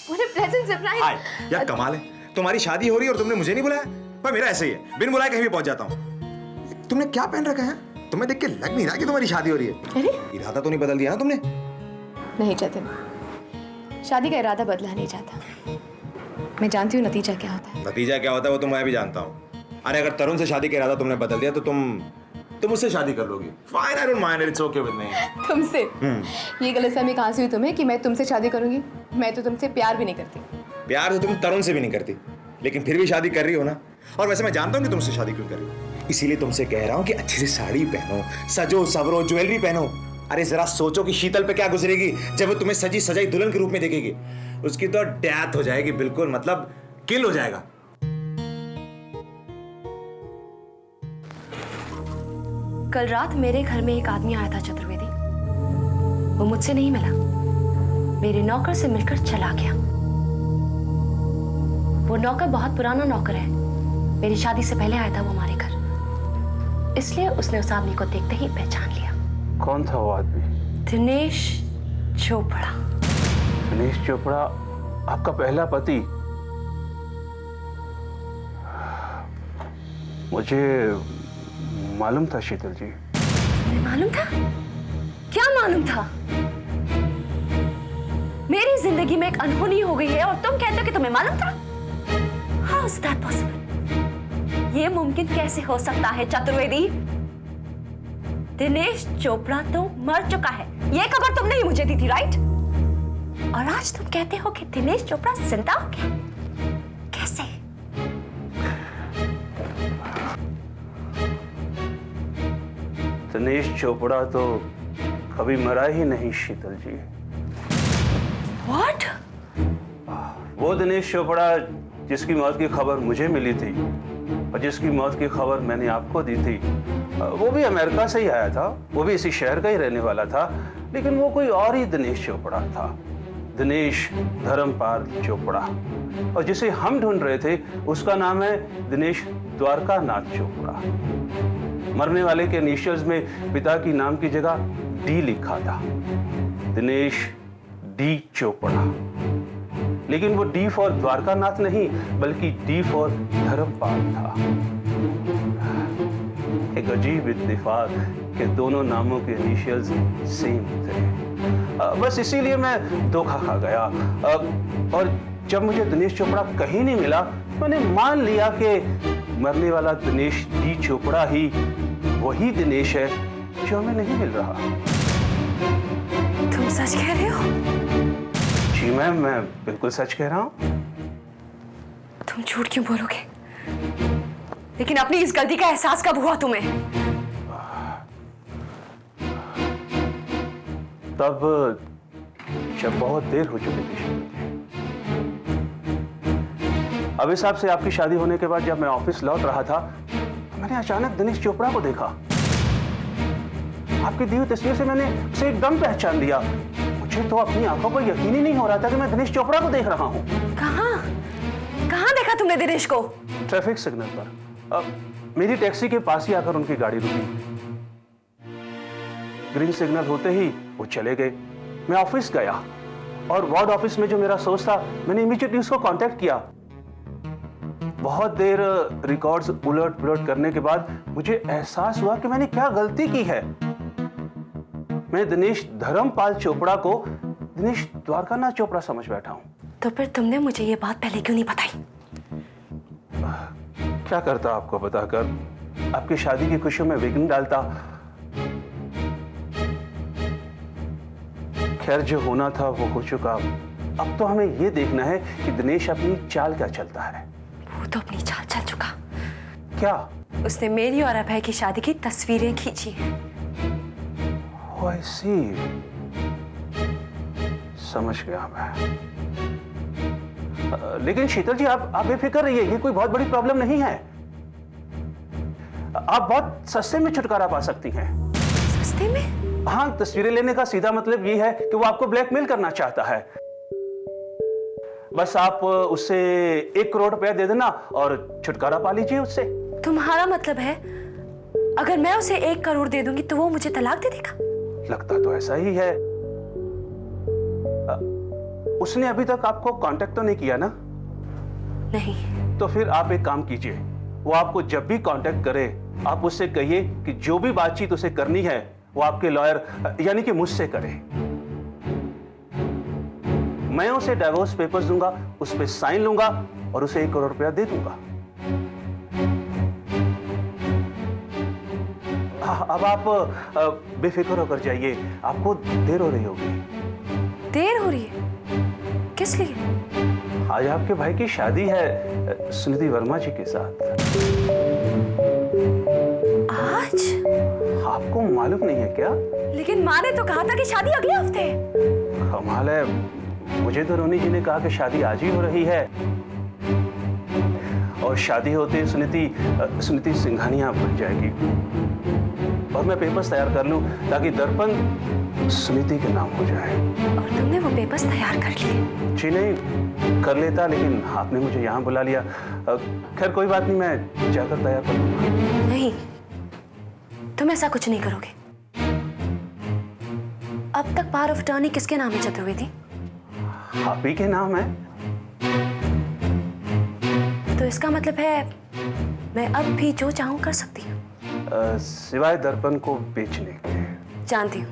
What a pleasant surprise. हाय, यार कमाल है, तुम्हारी शादी हो रही है और तुमने मुझे नहीं बुलाया। पर मेरा ऐसे ही है, बिन बुलाए कहीं भी पहुंच जाता हूँ। तुमने क्या पहन रखा है? तुम्हें देख के लग नहीं रहा कि तुम्हारी शादी हो रही है। अरे इरादा तो नहीं बदल दिया ना तुमने? नहीं जतिन, शादी का इरादा बदला नहीं चाहता। मैं जानती हूँ नतीजा क्या होता है। नतीजा क्या होता है वो तो मैं भी जानता हूँ। अरे अगर तरुण से शादी का इरादा तुमने बदल दिया तो तुम उससे शादी कर लोगी। Fine, I don't mind it, it's okay with me. तुमसे? ये गलतफहमी कहाँ से हुई तुम्हें कि मैं तुमसे शादी करूंगी? मैं तो तुमसे प्यार भी नहीं करती। प्यार तो तुम तरुण से भी नहीं करती, लेकिन फिर भी शादी कर रही हो ना। और वैसे मैं जानता हूँ कि तुमसे शादी क्यों कर रही हो। इसीलिए तुमसे कह रहा हूँ कि अच्छी सी साड़ी पहनो, सजो सवरो, ज्वेलरी पहनो। अरे जरा सोचो कि शीतल पे क्या गुजरेगी जब वो तुम्हें सजी सजाई दुल्हन के रूप में देखेगी। उसकी तो डेथ हो जाएगी, बिल्कुल मतलब किल हो जाएगा। कल रात मेरे घर में एक आदमी आया था चतुर्वेदी। वो मुझसे नहीं मिला, मेरे नौकर से मिलकर चला गया। वो नौकर बहुत पुराना नौकर है। मेरी शादी से पहले आया था वो हमारे घर, इसलिए उसने उस आदमी को देखते ही पहचान लिया। कौन था वो आदमी? दिनेश चोपड़ा। दिनेश चोपड़ा आपका पहला पति? मुझे मालूम था शीतल जी। तुम्हें मालूम था? क्या मालूम था? मेरी जिंदगी में एक अनहोनी हो गई है और तुम कहते हो कि तुम्हें मालूम था? How is that possible? ये मुमकिन कैसे हो सकता है चतुर्वेदी? दिनेश चोपड़ा तो मर चुका है, ये खबर तुमने ही मुझे दी थी, राइट? और आज तुम कहते हो कि दिनेश चोपड़ा जिंदा हो गया? कैसे? दिनेश चोपड़ा तो कभी मरा ही नहीं शीतल जी। What? वो दिनेश चोपड़ा जिसकी मौत की खबर मुझे मिली थी और जिसकी मौत की खबर मैंने आपको दी थी, वो भी अमेरिका से ही आया था, वो भी इसी शहर का ही रहने वाला था, लेकिन वो कोई और ही दिनेश चोपड़ा था। दिनेश धर्मपाल चोपड़ा। और जिसे हम ढूंढ रहे थे उसका नाम है दिनेश द्वारकानाथ चोपड़ा। मरने वाले के इनिशियल्स में पिता की नाम की जगह डी लिखा था, दिनेश डी चोपड़ा। लेकिन वो डी फॉर द्वारकानाथ नहीं बल्कि डी फॉर धर्मपाल था। एक अजीब इत्तेफाक कि दोनों नामों के इनिशियल्स सेम थे। बस इसीलिए मैं धोखा खा गया। और जब मुझे दिनेश चोपड़ा कहीं नहीं मिला, मैंने मान लिया कि मरने वाला दिनेश डी चोपड़ा ही वही दिनेश है जो हमें नहीं मिल रहा। तुम सच कह रहे हो? जी मैम, मैं बिल्कुल सच कह रहा हूं। तुम झूठ क्यों बोलोगे? लेकिन अपनी इस गलती का एहसास कब हुआ तुम्हें? तब जब बहुत देर हो चुकी थी। अब इस हिसाब से आपकी शादी होने के बाद जब मैं ऑफिस लौट रहा था, मैंने अचानक दिनेश चोपड़ा को देखा। आपकी दी हुई तस्वीर से मैंने उसे एकदम पहचान लिया। मुझे तो अपनी आंखों पर यकीन ही नहीं हो रहा था कि मैं दिनेश चोपड़ा को देख रहा हूं। कहां देखा तुमने दिनेश को? ट्रैफिक सिग्नल पर। मेरी टैक्सी के पास ही आकर उनकी गाड़ी रुकी। ग्रीन सिग्नल होते ही वो चले गए। मैं ऑफिस गया और वार्ड ऑफिस में जो मेरा सोर्स था, मैंने इमीडिएटली उसको कांटेक्ट किया। बहुत देर रिकॉर्ड्स उलट पुलट करने के बाद मुझे एहसास हुआ कि मैंने क्या गलती की है। मैं दिनेश धर्मपाल चोपड़ा को दिनेश द्वारकानाथ चोपड़ा समझ बैठा हूं। तो फिर तुमने मुझे ये बात पहले क्यों नहीं बताई? क्या करता आपको बताकर? आपकी शादी की खुशियों में विघ्न डालता। खैर, जो होना था वो हो चुका। अब तो हमें ये देखना है कि दिनेश अपनी चाल क्या चलता है। वो तो अपनी चाल चल चुका। क्या? उसने मेरी और अभय की शादी की तस्वीरें खींची हैं। Oh, I see. समझ गया मैं। लेकिन शीतल जी, आप बेफिक्र रहिए, ये कोई बहुत बड़ी प्रॉब्लम नहीं है। आप बहुत सस्ते में छुटकारा पा सकती हैं। सस्ते में? हाँ, तस्वीरें लेने का सीधा मतलब ये है कि वो आपको ब्लैकमेल करना चाहता है। बस आप उससे 1 करोड़ रुपया दे देना और छुटकारा पा लीजिए उससे। तुम्हारा मतलब है अगर मैं उसे 1 करोड़ दे दूंगी तो वो मुझे तलाक दे देगा? लगता तो ऐसा ही है। उसने अभी तक आपको कांटेक्ट तो नहीं किया ना? नहीं। तो फिर आप एक काम कीजिए, वो आपको जब भी कांटेक्ट करे आप उससे कहिए कि जो भी बातचीत उसे करनी है वो आपके लॉयर यानी कि मुझसे करे। मैं उसे डाइवोर्स पेपर्स दूंगा, उस पर साइन लूंगा और उसे 1 करोड़ रुपया दे दूंगा। अब आप बेफिक्र होकर जाइए, आपको देर हो रही होगी। देर हो रही है? किस लिए? आज आपके भाई की शादी है सुनिधि वर्मा जी के साथ। आज? आपको मालूम नहीं है क्या? लेकिन माँ ने तो कहा था कि शादी अगले हफ्ते है। कमाल है, मुझे तो रोनी जी ने कहा कि शादी आज ही हो रही है। और शादी होते सुनीति सिंघानिया बन जाएगी। और मैं पेपर्स तैयार कर लूं ताकि दर्पण सुनीति के नाम हो जाए। और तुमने वो पेपर्स तैयार कर लिए? जी नहीं, कर लेता, लेकिन आपने मुझे यहाँ बुला लिया। खैर कोई बात नहीं, मैं जाकर तैयार कर लूंगा। नहीं, तुम ऐसा कुछ नहीं करोगे। अब तक पावर ऑफ अटॉर्नी किसके नाम है चतुर्वेदी? आप ही के नाम है। तो इसका मतलब है मैं अब भी जो चाहूं कर सकती हूँ? सिवाय दर्पण को बेचने के। जानती हूँ,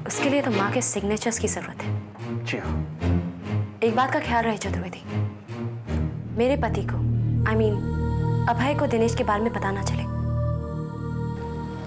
उसके लिए तो माँ के सिग्नेचर्स की जरूरत है। जी हाँ। एक बात का ख्याल रहे चतुर्वेदी, मेरे पति को अभय को दिनेश के बारे में पता ना चले।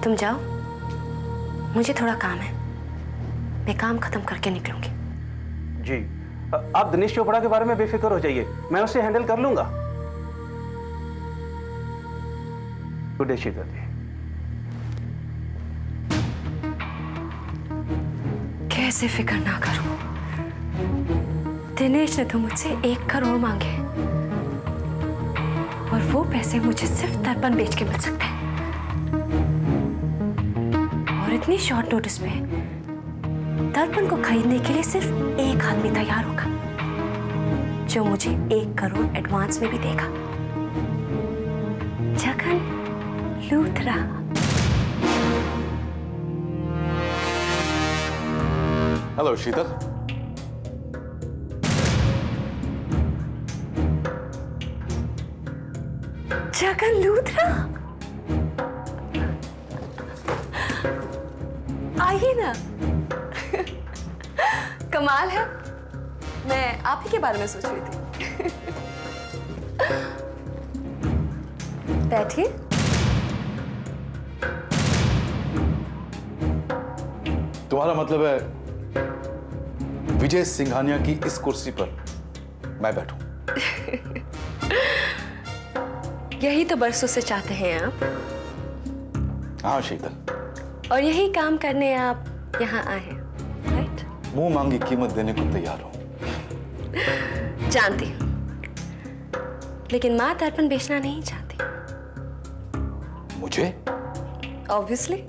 तुम जाओ, मुझे थोड़ा काम है, मैं काम खत्म करके निकलूंगी। जी, आप दिनेश चोपड़ा के बारे में बेफिक्र हो जाइए, मैं उसे हैंडल कर लूंगा। गुड डे शीतल जी। कैसे फिक्र ना करूं? दिनेश ने तो मुझसे 1 करोड़ मांगे और वो पैसे मुझे सिर्फ दर्पण बेच के मिल सकते हैं। और इतनी शॉर्ट नोटिस पे दर्पण को खरीदने के लिए सिर्फ एक आदमी तैयार होगा जो मुझे 1 करोड़ एडवांस में भी देगा। जगन लूथरा। हेलो शीतल। जगन लूथरा, आइए ना। कमाल है, मैं आप ही के बारे में सोच रही थी। बैठिए। तुम्हारा मतलब है विजय सिंघानिया की इस कुर्सी पर मैं बैठूं? यही तो बरसों से चाहते हैं आप। हाँ शीतल, और यही काम करने आप यहाँ आए हैं, राइट? मुंह मांगी कीमत देने को तैयार हूं। जानती हूँ, लेकिन माँ दर्पण बेचना नहीं चाहती। मुझे? ऑब्वियसली।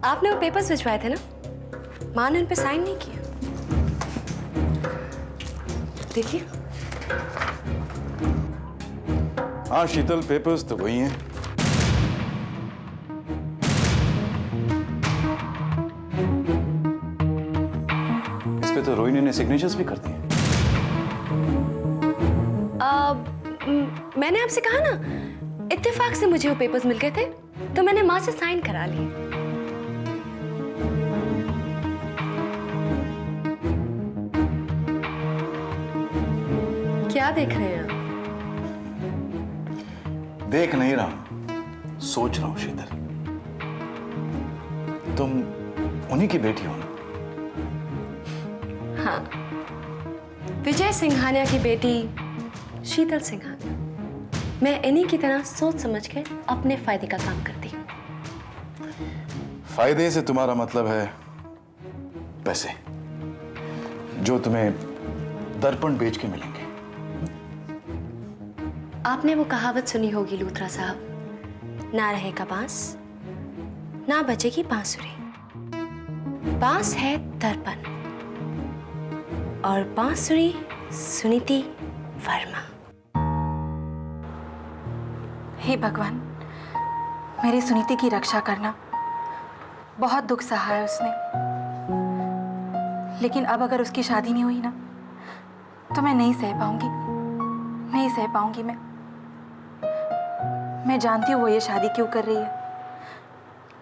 आपने वो पेपर्स भिजवाए थे ना, माँ ने उन पे साइन नहीं किया। देखिए। हाँ शीतल, पेपर्स तो वही हैं। इस पे तो रोहिणी ने सिग्नेचर्स भी कर दिए। मैंने आपसे कहा ना, इत्तेफाक से मुझे वो पेपर्स मिल गए थे तो मैंने माँ से साइन करा लिए। क्या देख रहे हैं आप? देख नहीं रहा, सोच रहा हूं शीतल। तुम उन्हीं की बेटी हो ना? हाँ, विजय सिंघानिया की बेटी शीतल सिंघानिया। मैं इन्हीं की तरह सोच समझ के अपने फायदे का काम करती हूँ। फायदे से तुम्हारा मतलब है पैसे, जो तुम्हें दर्पण बेच के मिलेंगे। आपने वो कहावत सुनी होगी लूथरा साहब, ना रहेगा बांस ना बचेगी बांसुरी। बांस है दर्पण और बांसुरी सुनीति वर्मा। हे भगवान, मेरी सुनीति की रक्षा करना। बहुत दुख सहा है उसने। लेकिन अब अगर उसकी शादी नहीं हुई ना तो मैं नहीं सह पाऊंगी, नहीं सह पाऊंगी मैं जानती हूँ वो ये शादी क्यों कर रही है,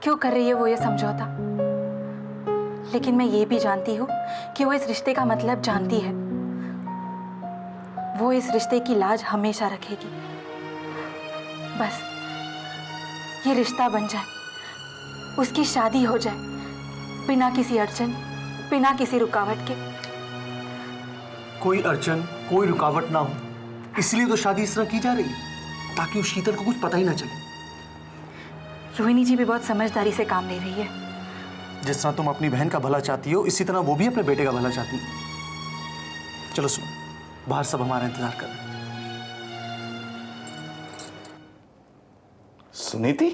क्यों कर रही है वो ये समझौता। लेकिन मैं ये भी जानती हूँ कि वो इस रिश्ते का मतलब जानती है। वो इस रिश्ते की लाज हमेशा रखेगी। बस ये रिश्ता बन जाए, उसकी शादी हो जाए, बिना किसी अड़चन, बिना किसी रुकावट के। कोई अड़चन, कोई रुकावट ना हो, इसलिए तो शादी इस तरह की जा रही है ताकि उस शीतल को कुछ पता ही ना चले। रोहिणी जी भी बहुत समझदारी से काम ले रही है। जिस तरह तुम अपनी बहन का भला चाहती हो, इसी तरह वो भी अपने बेटे का भला चाहती है। चलो सुनो, बाहर सब हमारा इंतजार कर रहे हैं। सुनीति?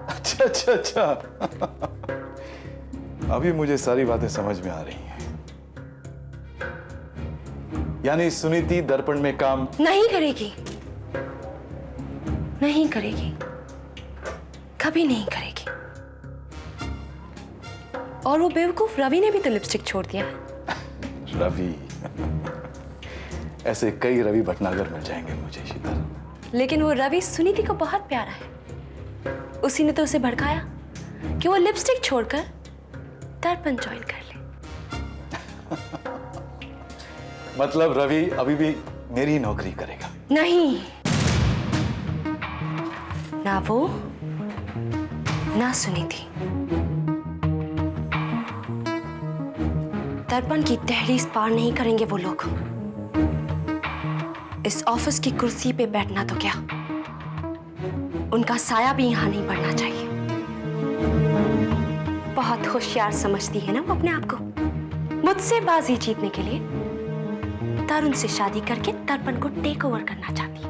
अच्छा अच्छा अच्छा। अभी मुझे सारी बातें समझ में आ रही हैं। यानी सुनीति दर्पण में काम नहीं करेगी, नहीं करेगी, कभी नहीं करेगी। और वो बेवकूफ रवि ने भी तो लिपस्टिक छोड़ दिया है। रवि? ऐसे कई रवि भटनागर मिल जाएंगे मुझे शीतल। लेकिन वो रवि सुनीति को बहुत प्यारा है। उसी ने तो उसे भड़काया कि वो लिपस्टिक छोड़कर दर्पण ज्वाइन कर ले। मतलब रवि अभी भी मेरी नौकरी करेगा? नहीं, ना वो ना सुनीति। दर्पण की दहलीज पार नहीं करेंगे वो लोग। इस ऑफिस की कुर्सी पे बैठना तो क्या, उनका साया भी यहां नहीं पड़ना चाहिए। बहुत होशियार समझती है ना वो अपने आप को। मुझसे बाजी जीतने के लिए तरुण से शादी करके दर्पण को टेक ओवर करना चाहती है।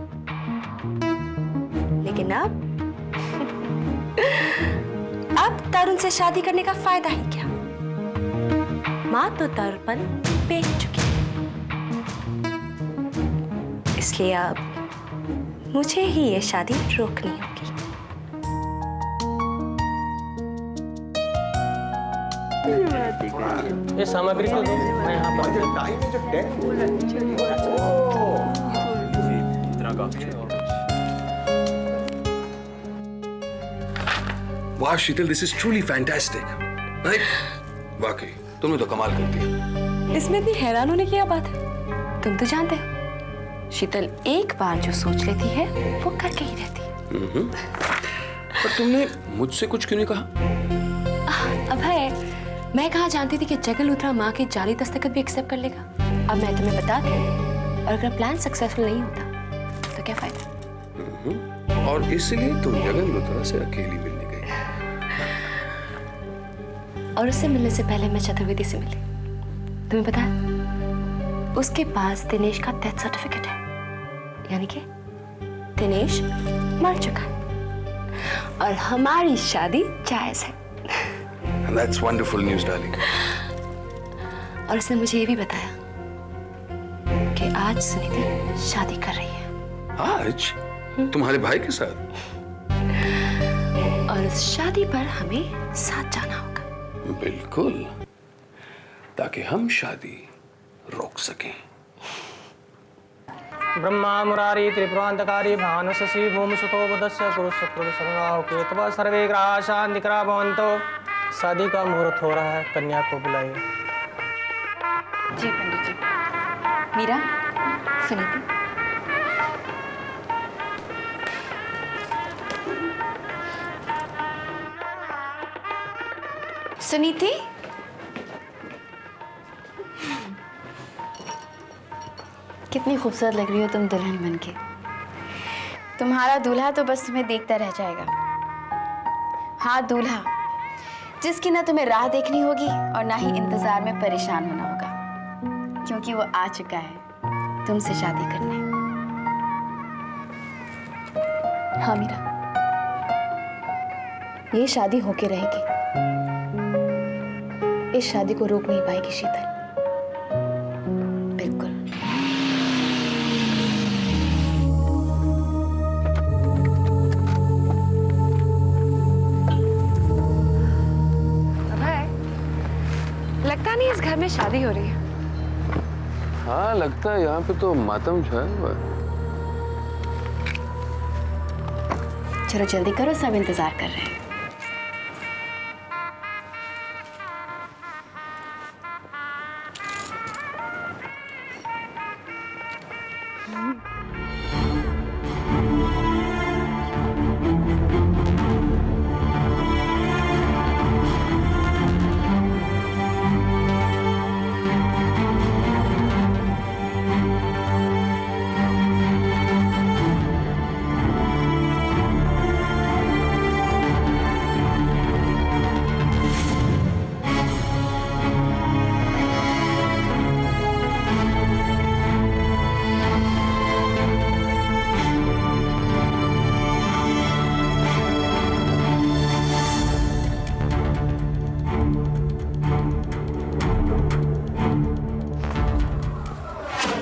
लेकिन अब तरुण से शादी करने का फायदा ही क्या? मां तो दर्पण बेच चुकी है। इसलिए अब मुझे ही ये शादी रोकनी होगी। ये सामग्री को दो, मैं यहाँ पर वाह शीतल, दिस इज ट्रूली फैंटास्टिक। वाकई तुमने तो कमाल कर दिया। इसमें इतनी हैरान होने की क्या बात है? तुम तो जानते हो शीतल एक बार जो सोच लेती है वो करके ही रहती है। पर तुमने मुझसे कुछ क्यों नहीं कहा? अभय, मैं कहाँ जानती थी कि जगन लूथरा माँ की जाली दस्तखत भी एक्सेप्ट कर लेगा। अब मैं तुम्हें बता दूं, और अगर प्लान सक्सेसफुल नहीं होता तो क्या फायदा? और इसलिए तुम जगन लूथरा से अकेली मिलने गई। और उससे मिलने से पहले मैं चतुर्वेदी से मिली। तुम्हें पता है उसके पास दिनेश का डेथ सर्टिफिकेट है, यानी कि दिनेश मर चुका है और हमारी शादी जायज है। That's wonderful news, darling. और उसने मुझे ये भी बताया कि आज सुनीति शादी कर रही है। आज? तुम्हारे भाई के साथ? और उस शादी पर हमें साथ जाना होगा। बिल्कुल, ताकि हम शादी रोक सकें। ब्रह्मा मुरारी त्रिपुरांतकारी भानुशशि भूमसुतो बुधस्य कुरुशुक्र शर्माओ केतव सर्वे ग्रहा शांतिकरा भवन्तो। शादी का मुहूर्त हो रहा है, कन्या को बुलाइए। जी पंडित जी। मीरा, सुनीति। सुनीति, कितनी खूबसूरत लग रही हो तुम दुल्हन बनके। तुम्हारा दूल्हा तो बस तुम्हें देखता रह जाएगा। हाँ, दूल्हा जिसकी ना तुम्हें राह देखनी होगी और ना ही इंतजार में परेशान होना होगा, क्योंकि वो आ चुका है तुमसे शादी करने। हाँ मीरा, ये शादी होके रहेगी। इस शादी को रोक नहीं पाएगी शीतल, बिल्कुल। लगता नहीं इस घर में शादी हो रही है। हाँ लगता है यहाँ पे तो मातम छाया हुआ है। चलो जल्दी करो, सब इंतजार कर रहे हैं।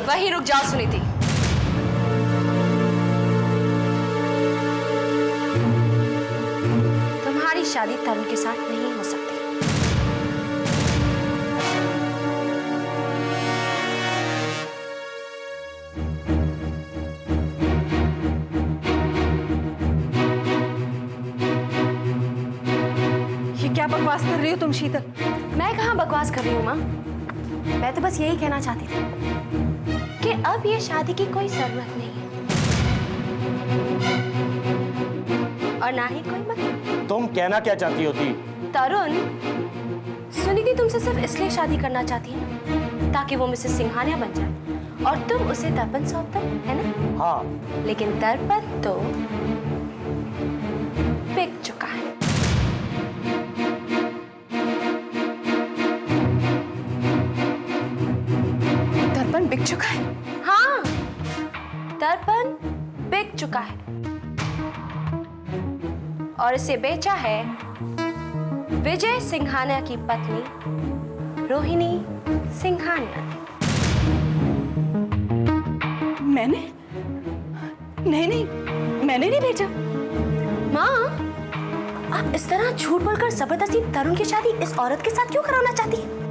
वहीं रुक जाओ सुनीति। तुम्हारी शादी तरुण के साथ नहीं हो सकती। ये क्या बकवास कर रही हो तुम शीतल? मैं कहाँ बकवास कर रही हूँ माँ, मैं तो बस यही कहना चाहती थी कि अब ये शादी की कोई जरूरत नहीं है और ना ही कोई मतलब। तुम कहना क्या चाहती होती? तरुण, सुनीति तुमसे सिर्फ इसलिए शादी करना चाहती है ना ताकि वो मिसेस सिंघानिया बन जाए और तुम उसे दर्पण सौंप दो, है ना? हाँ। लेकिन दर्पण तो बिक चुका है। दर्पण बिक चुका है? हाँ, दर्पण बिक चुका है और इसे बेचा है विजय सिंघानिया की पत्नी रोहिणी सिंघानिया ने। मैंने? नहीं, मैंने नहीं बेचा। माँ, आप इस तरह झूठ बोलकर जबरदस्ती तरुण की शादी इस औरत के साथ क्यों कराना चाहती हैं?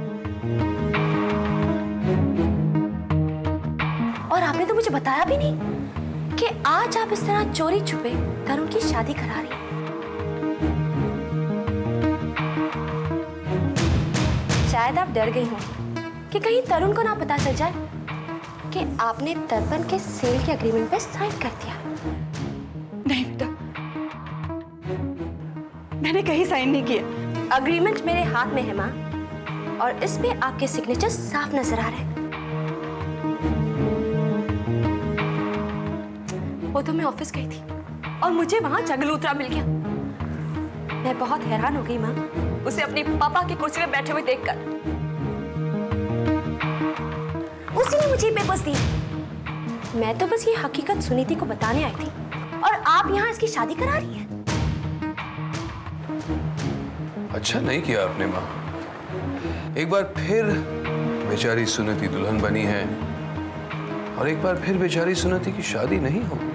और आपने तो मुझे बताया भी नहीं कि आज आप इस तरह चोरी छुपे तरुण की शादी करा रही हैं। शायद आप डर गई हो कि कहीं तरुण को ना पता चल जाए कि आपने दर्पण के सेल के एग्रीमेंट पे साइन कर दिया। नहीं बेटा, मैंने कहीं साइन नहीं किया। एग्रीमेंट मेरे हाथ में है माँ और इस पे आपके सिग्नेचर साफ नजर आ रहे हैं। वो तो मैं ऑफिस गई थी और मुझे वहां चगलूतरा मिल गया। मैं बहुत हैरान हो गई माँ, उसे अपने पापा की कुर्सी में बैठे हुए देखकर। उसी ने मुझे पेपर्स दिए। मैं तो बस ये हकीकत सुनीति को बताने आई थी और आप यहाँ इसकी शादी करा रही हैं। अच्छा नहीं किया आपने माँ। एक बार फिर बेचारी सुनीति दुल्हन बनी है और एक बार फिर बेचारी सुनीति की शादी नहीं होगी।